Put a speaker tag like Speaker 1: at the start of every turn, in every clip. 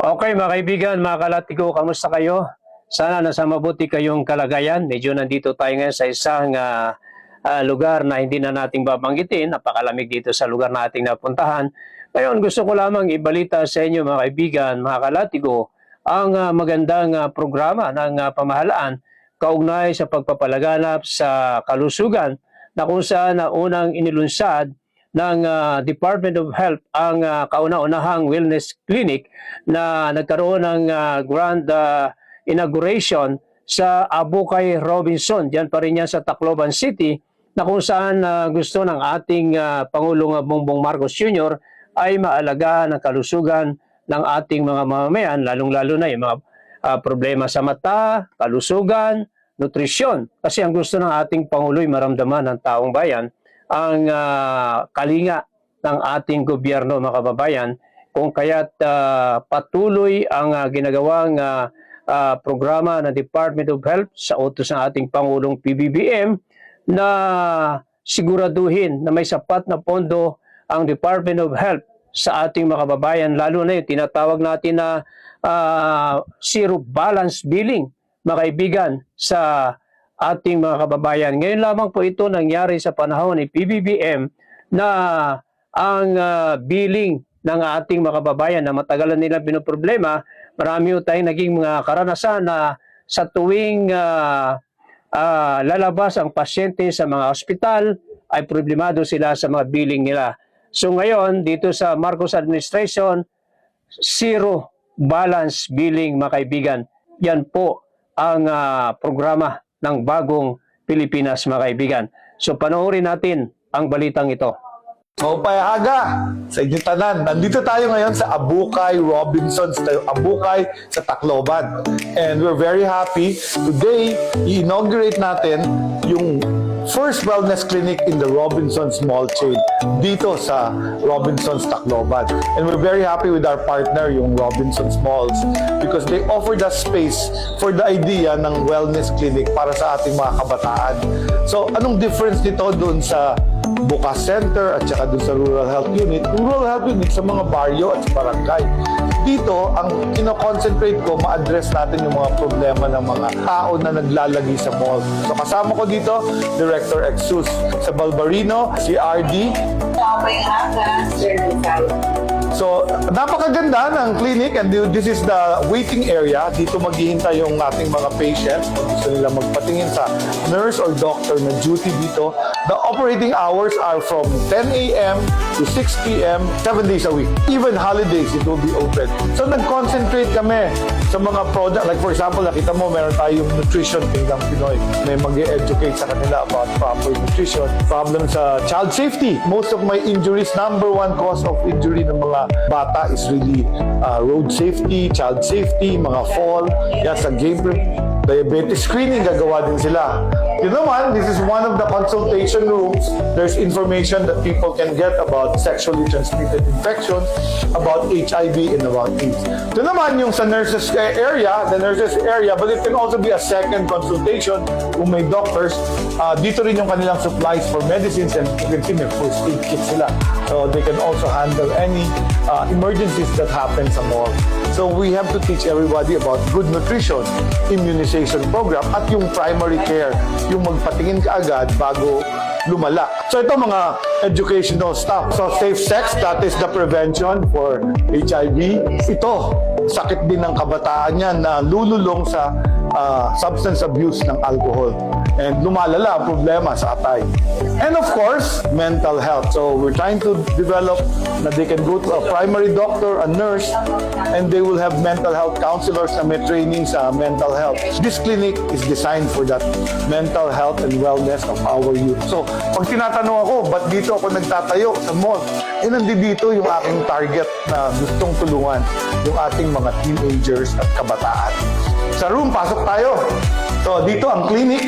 Speaker 1: Okay mga kaibigan, mga kalatiko, kamusta kayo? Sana nasa mabuti kayong kalagayan. Medyo nandito tayo ngayon sa isang lugar na hindi na nating babanggitin. Napakalamig dito sa lugar na ating napuntahan. Ngayon gusto ko lamang ibalita sa inyo mga kaibigan, mga kalatiko, ang magandang programa ng pamahalaan kaugnay sa pagpapalaganap sa kalusugan na kung saan unang inilunsad ng Department of Health ang kauna-unahang wellness clinic na nagkaroon ng grand inauguration sa Abukay Robinson. Diyan pa rin yan sa Tacloban City na kung saan gusto ng ating Pangulong Bongbong Marcos Jr. ay maalagaan ang kalusugan ng ating mga mamamayan, lalong-lalo na yung mga problema sa mata, kalusugan, nutrisyon. Kasi ang gusto ng ating Pangulo ay maramdaman ng taong bayan ang kalinga ng ating gobyerno, mga kababayan, kung kaya't patuloy ang ginagawang programa ng Department of Health sa utos ng ating Pangulong PBBM na siguraduhin na may sapat na pondo ang Department of Health sa ating mga kababayan, lalo na yung tinatawag natin na zero balance billing, mga kaibigan, sa ating mga kababayan. Ngayon lamang po ito nangyari sa panahon ni PBBM na ang billing ng ating mga kababayan na matagalan nilang pinoproblema. Marami tayong naging mga karanasan na sa tuwing lalabas ang pasyente sa mga ospital ay problemado sila sa mga billing nila. So ngayon dito sa Marcos Administration, zero balance billing, mga kaibigan. Yan po ang programa ng bagong Pilipinas, mga kaibigan. So panoorin natin ang balitang ito.
Speaker 2: So, payaga sa inyong tanan. Nandito tayo ngayon sa Abukay Robinsons, Abukay sa Tacloban. And we're very happy. Today, i-inaugurate natin yung first wellness clinic in the Robinsons Mall chain dito sa Robinsons Tacloban. And we're very happy with our partner, yung Robinsons Malls, because they offered us space for the idea ng wellness clinic para sa ating mga kabataan. So, anong difference nito doon sa Bukas Center at saka doon sa Rural Health Unit? Yung Rural Health Unit sa mga baryo at sa barangay. Dito, ang kino-concentrate ko, ma-address natin yung mga problema ng mga tao na naglalagi sa mall. So kasama ko dito, Director Exus sa Balbarino, si RD. So, napakaganda ng clinic and this is the waiting area. Dito maghihintay yung ating mga patients. Kung gusto nila magpatingin sa nurse or doctor na duty dito. The operating hours are from 10 a.m. to 6 p.m. 7 days a week. Even holidays, it will be open. So, nag-concentrate kami sa mga product. Like for example, nakita mo, meron tayong nutrition Kingdom Pinoy. May mag-educate sa kanila about proper nutrition. Problem sa child safety. Most of my injuries, number one cause of injury ng mga bata is really road safety, child safety, mga fall, yan, sa game, diabetes screening, gagawa din sila. You know what? This is one of the consultation rooms. There's information that people can get about sexually transmitted infections, about HIV, and about AIDS. Ito naman yung sa nurses area, the nurses area, but it can also be a second consultation kung may doctors. Dito rin yung kanilang supplies for medicines, and you can see may first aid kit sila. So they can also handle any emergencies that happen sa mall. So we have to teach everybody about good nutrition, immunization program, at yung primary care, yung magpatingin ka agad bago lumala. So ito mga educational stuff. So safe sex, that is the prevention for HIV. Ito, sakit din ng kabataan yan na lululong sa substance abuse ng alcohol. And lumalala ang problema sa atay. And of course, mental health. So we're trying to develop na they can go to a primary doctor, a nurse, and they will have mental health counselors na may training sa mental health. This clinic is designed for that mental health and wellness of our youth. So pag tinatanong ako, ba't dito ako nagtatayo sa mall? Nandito yung aking target na gustong tulungan, yung ating mga teenagers at kabataan. Sa room, pasok tayo. So dito ang clinic.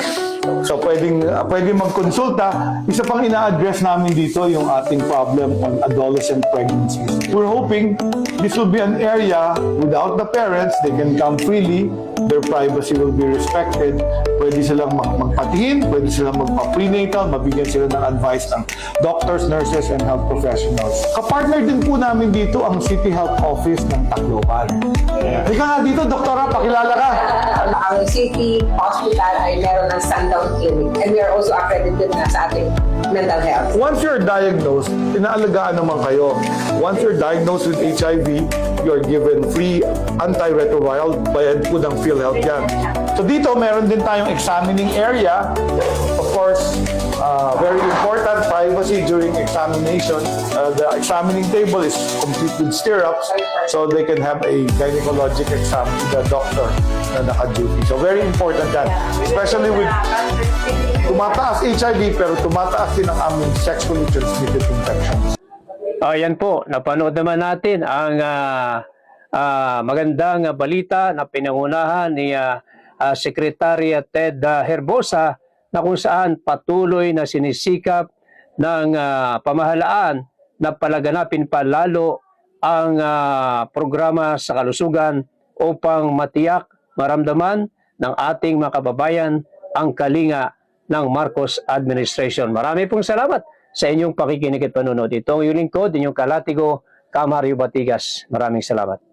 Speaker 2: So pwedeng magkonsulta. Isa pang ina-address namin dito yung ating problem on adolescent pregnancies. We're hoping this will be an area without the parents, they can come freely, their privacy will be respected, pwede silang magpatingin, pwede silang magpa-prenatal, mabigyan sila ng advice ng doctors, nurses, and health professionals. Kapartner din po namin dito ang City Health Office ng Tacloban. Ika nga dito, doktora, pakilala ka.
Speaker 3: Ang City Hospital ay meron ng Sundown Clinic and we are also accredited na sa ating mental health.
Speaker 2: Once you're diagnosed, inaalagaan naman kayo. Once you're diagnosed with HIV, you're given free antiretroviral, bayad po ng PhilHealth yan. So dito, meron din tayong examining area. Of course, very important, privacy during examination. The examining table is complete with stirrups, so they can have a gynecologic exam to the doctor na naka-duty. So very important yan. Especially with tumataas HIV, pero tumataas din ang aming sexually transmitted infections.
Speaker 1: Ayan po, napanood naman natin ang magandang balita na pinangunahan ni Secretary Ted Herbosa na kung saan patuloy na sinisikap ng pamahalaan na palaganapin pa lalo ang programa sa kalusugan upang matiyak, maramdaman ng ating mga kababayan ang kalinga ng Marcos Administration. Marami pong salamat sa inyong pakikinig at panunod. Ito ang inyong lingkod, inyong kalatigo, Mario Batigas. Maraming salamat.